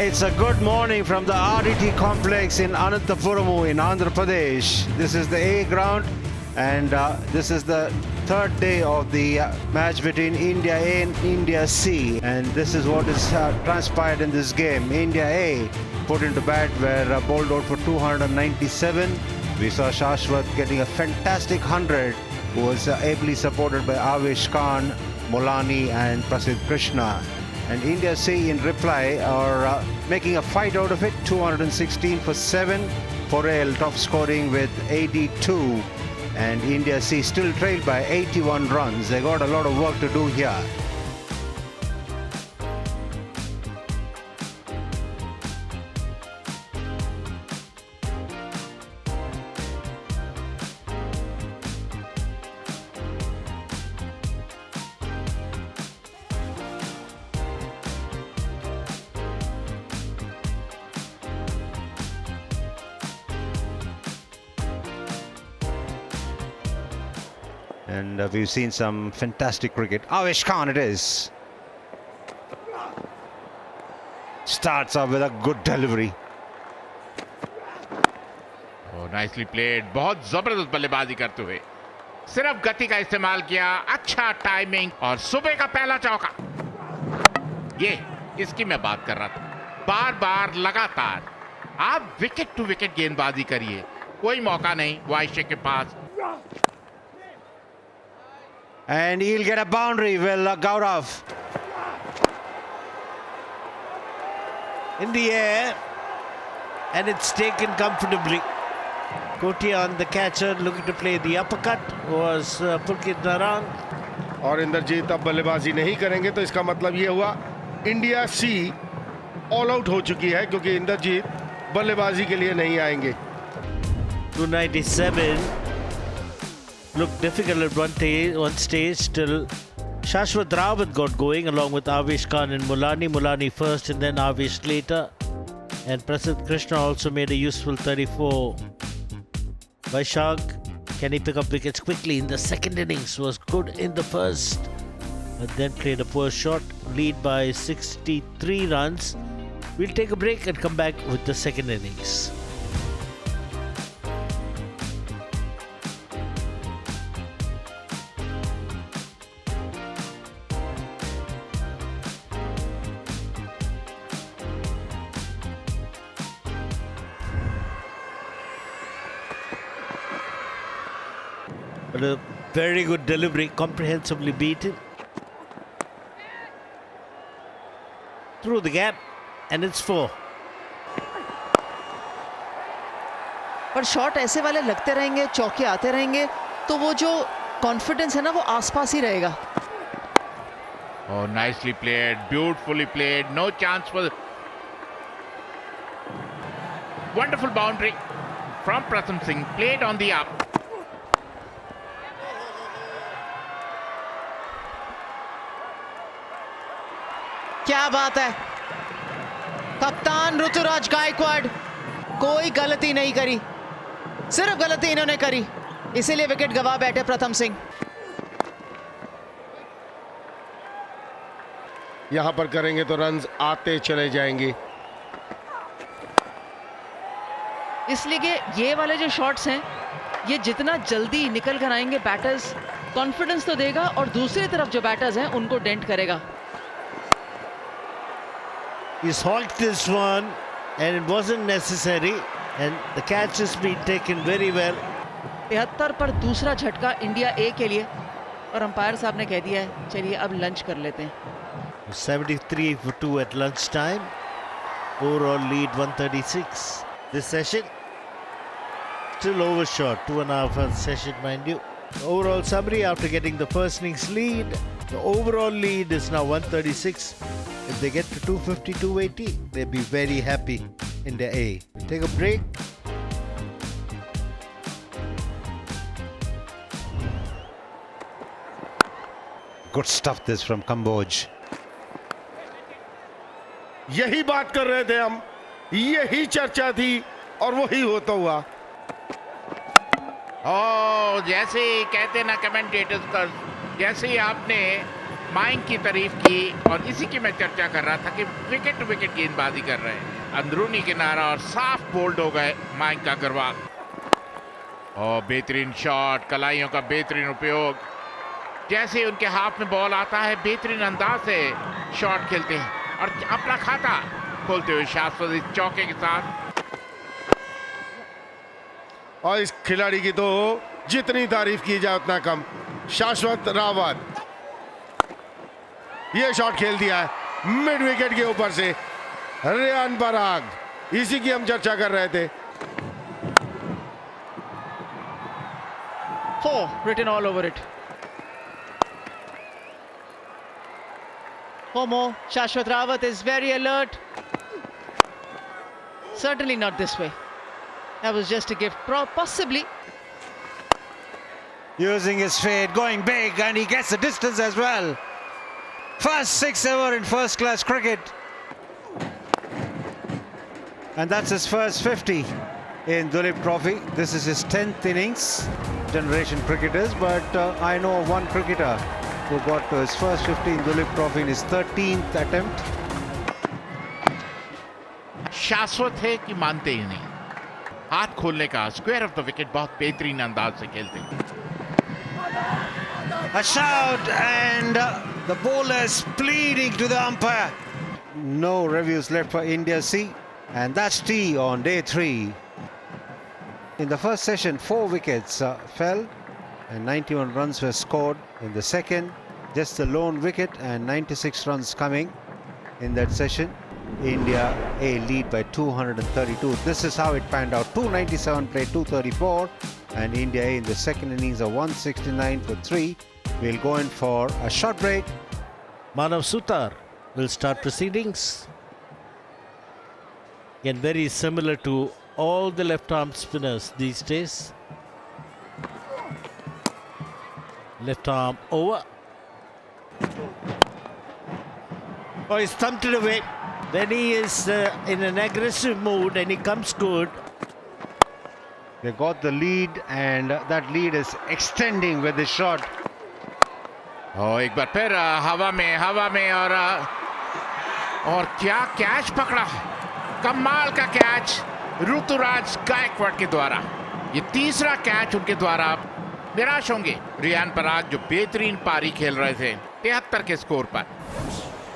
It's a good morning from the RDT complex in Anantapuramu in Andhra Pradesh. This is the A ground, and this is the third day of the match between India A and India C. And this is what is transpired in this game. India A put into bat were bowled out for 297. We saw Shashwat getting a fantastic 100, who was ably supported by Avesh Khan, Molani and Prasidh Krishna. And India C in reply are making a fight out of it. 216 for 7. Porel top scoring with 82. And India C still trailed by 81 runs. They got a lot of work to do here. And we've seen some fantastic cricket. Avesh Khan it is. Starts off with a good delivery. Oh, nicely played. बहुत जबरदस्त बल्लेबाजी करते हुए सिर्फ गति का इस्तेमाल किया. अच्छा टाइमिंग और सुबह का पहला चौका. ये इसकी मैं बात कर रहा था. बार बार लगातार आप विकेट टू विकेट गेंदबाजी करिए. कोई मौका नहीं वाइशे के पास. And he'll get a boundary. Well, Gaurav. In the air, and it's taken comfortably. Kotia on the catcher, looking to play the uppercut, was Pulkit Narang. और इंद्रजीत अब बल्लेबाजी नहीं करेंगे, तो इसका मतलब ये हुआ इंडिया सी ऑल आउट हो चुकी है, क्योंकि इंद्रजीत बल्लेबाजी के लिए नहीं आएंगे. 297 looked difficult at one stage till Shashwat Rawat got going along with Avesh Khan and Molani. Molani first and then Avesh later. And Prasidh Krishna also made a useful 34. Vaishak, can he pick up wickets quickly in the second innings? Was good in the first, but then played a poor shot. Lead by 63 runs. We'll take a break and come back with the second innings. But a very good delivery, comprehensively beaten. Through the gap, and it's 4. पर shot ऐसे वाले लगते रहेंगे, चौके आते रहेंगे, तो वो जो कॉन्फिडेंस है ना, वो आसपास ही रहेगा. Oh, nicely played, beautifully played. No chance for wonderful boundary from Pratham Singh. Played on the up. क्या बात है, कप्तान ऋतुराज गायकवाड़ कोई गलती नहीं करी, सिर्फ गलती इन्होंने करी, इसीलिए विकेट गवा बैठे प्रथम सिंह. यहां पर करेंगे तो रन्स आते चले जाएंगे. इसलिए कि ये वाले जो शॉट्स हैं, ये जितना जल्दी निकल कर आएंगे बैटर्स, कॉन्फिडेंस तो देगा और दूसरी तरफ जो बैटर्स हैं उनको डेंट करेगा. He's hulked this one, and it wasn't necessary, and the catch has been taken very well. 73 पर दूसरा झटका इंडिया ए के लिए, और अंपायर साहब ने कह दिया है चलिए अब लंच कर लेते हैं. 73 for 2 at lunchtime. Overall lead 136. This session still overshot, 2.5 hour session, mind you. Overall summary after getting the first innings lead, the overall lead is now 136. If they get to 250, 280, they'll be very happy in the A. Take a break. Good stuff this from Kamboj. यही बात कर रहे थे हम, यही चर्चा थी और वही होता हुआ. Oh, जैसे ही कहते ना कमेंटेटर्स, जैसे ही आपने माइंग की तारीफ की और इसी की मैं चर्चा कर रहा था कि विकेट टू विकेट गेंदबाजी कर रहे हैं। अंदरूनी किनारा और साफ बोल्ड हो गए माइंग का अग्रवाल। और बेहतरीन शॉट, कलाइयों का बेहतरीन उपयोग। जैसे उनके हाथ में बॉल आता है बेहतरीन अंदाज से शॉट खेलते हैं और अपना खाता खोलते हुए शाश्वत इस चौके के साथ। और इस खिलाड़ी की तो जितनी तारीफ की जाए उतना कम। शाश्वत रावत ये शॉट खेल दिया है मिड विकेट के ऊपर से। रियान पराग, इसी की हम चर्चा कर रहे थे। 4 written all over it. 4 more. Shashwat Rawat is very alert. Certainly not this way. That was just a gift, possibly. Using his fade, going big, and he gets the distance as well. First 6 ever in first class cricket. And that's his first 50 in Dulip Trophy. This is his 10th innings, generation cricketers, but I know of one cricketer who got to his first 50 in Dulip Trophy in his 13th attempt. शाश्वत है कि मानते ही नहीं। हाथ खोलने का square of the wicket बहुत बेहतरीन अंदाज से खेलते हैं। A shout and the bowlers pleading to the umpire. No reviews left for India C, and that's tea on day 3. In the first session, 4 wickets fell and 91 runs were scored. In the second, just the lone wicket and 96 runs coming in that session. India A lead by 232. This is how it panned out. 297 played 234, and India A in the second innings of 169 for 3. We'll go in for a short break. Manav Sutar will start proceedings. Again, very similar to all the left-arm spinners these days. Left arm over. Oh, he's thumped it away. When he is in an aggressive mood and he comes good. They got the lead, and that lead is extending with the shot. एक बार फिर हवा में और क्या catch पकड़ा। कमाल का catch Rituraj Gaekwad के द्वारा। ये तीसरा कैच उनके द्वारा। निराश होंगे रियान पराग जो बेहतरीन पारी खेल रहे थे 73 के स्कोर पर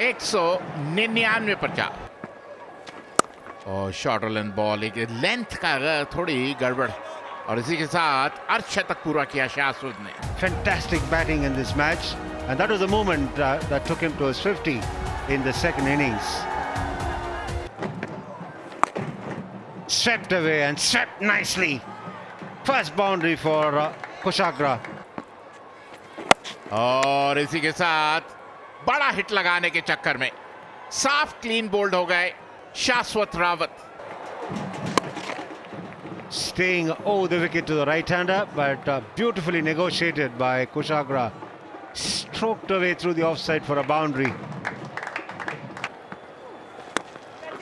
199 पर 4। और शॉर्ट लेंथ बॉल, एक लेंथ का थोड़ी गड़बड़, और इसी के साथ अर्धशतक पूरा किया शाश्वत ने। Fantastic batting in this match, and that was the moment that took him to his 50 in the second innings. Swept away and swept nicely. First boundary for Kushagra. और इसी के साथ बड़ा हिट लगाने के चक्कर में साफ क्लीन बोल्ड हो गए शाश्वत Rawat. Staying over the wicket to the right-hander, but beautifully negotiated by Kushagra. Stroked away through the offside for a boundary.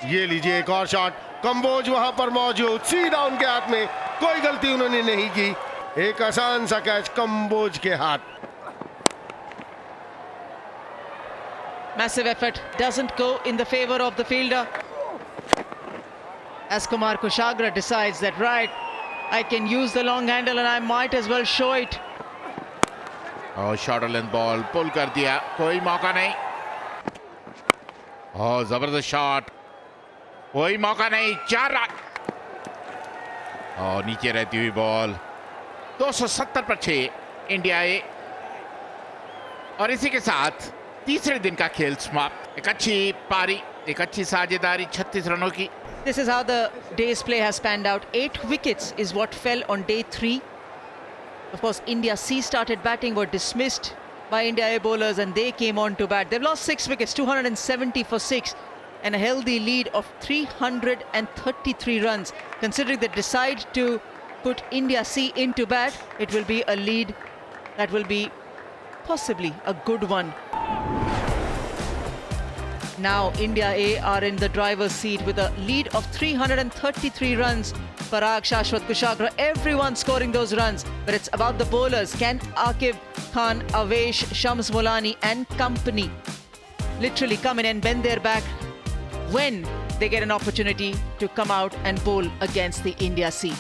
ये लीजिए एक और शॉट। कंबोज वहां पर मौजूद, सीधा उनके हाथ में, कोई गलती उन्होंने नहीं की। एक आसान सा कैच कंबोज के हाथ। Massive effort doesn't go in the favor of the fielder. As Kumar Kushagra decides that, right, I can use the long handle and I might as well show it. और शॉर्ट लेंथ बॉल पुल कर दिया, कोई मौका नहीं। और जबरदस्त shot, कोई मौका नहीं। 4 रन। और नीचे रहती हुई बॉल 270 पर 6 इंडिया ए। और इसी के साथ तीसरे दिन का खेल समाप्त। एक अच्छी पारी, एक अच्छी साझेदारी 36 रनों की। This is how the day's play has panned out. 8 wickets is what fell on day 3. Of course, India C started batting, were dismissed by India A bowlers, and they came on to bat. They've lost 6 wickets, 270 for 6, and a healthy lead of 333 runs. Considering they decide to put India C into bat, it will be a lead that will be possibly a good one. Now India A are in the driver's seat with a lead of 333 runs. Parag, Shashwat, Kushagra, everyone scoring those runs. But it's about the bowlers. Can Akib Khan, Avesh, Shams Molani and company literally come in and bend their back when they get an opportunity to come out and bowl against the India C?